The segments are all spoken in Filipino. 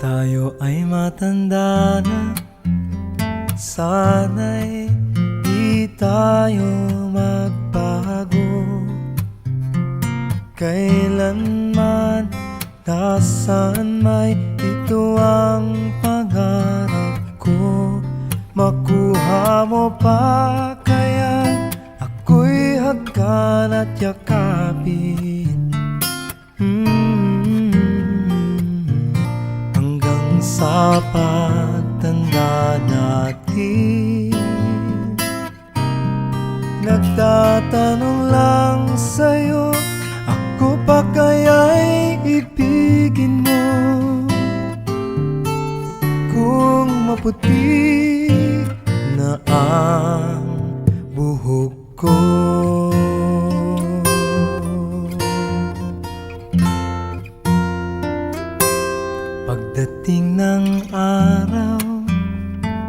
Tayo ay matanda na, sana'y di tayo magbago. Kailanman, nasaan may ito ang pangarap ko. Makuha mo pa kaya ako'y hagkan at yakapin. Hanggang sa pagtanda natin, nagtatanong lang sa'yo, ako pa kaya'y ibigin mo? Kung maputi na ang buhok ko, pagdating ng araw,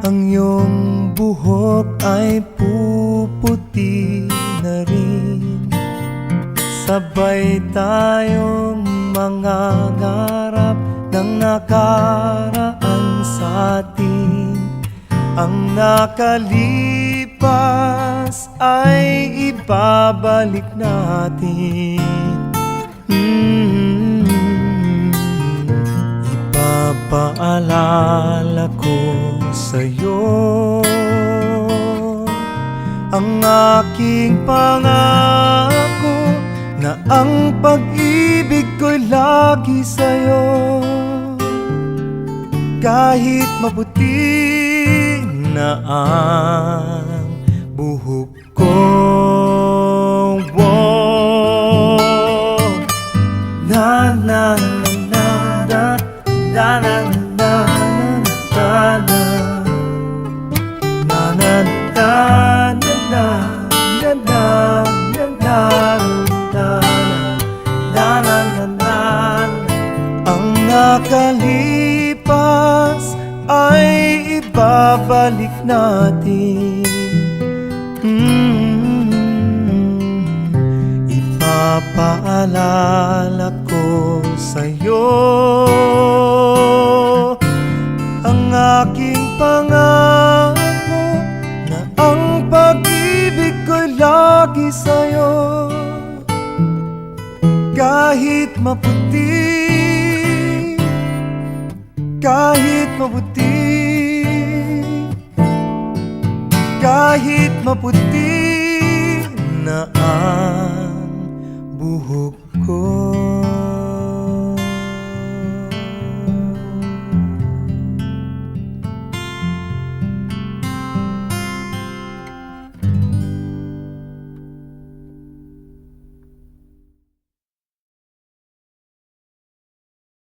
ang iyong buhok ay puputi na rin. Sabay tayong mangangarap ng nakaraan sa atin. Ang nakalipas ay ibabalik natin. Ipapaalala ko sa'yo ang aking pangako, na ang pag-ibig ko'y lagi sa'yo. Kahit maputi na ang buhok ko, na na na na na na na na na na ang nakalipas ay ibabalik natin. Ipapaalala ko sa'yo ang aking pangako, na ang pag-ibig ko'y lagi sa'yo. Kahit maputi, kahit maputi, kahit maputi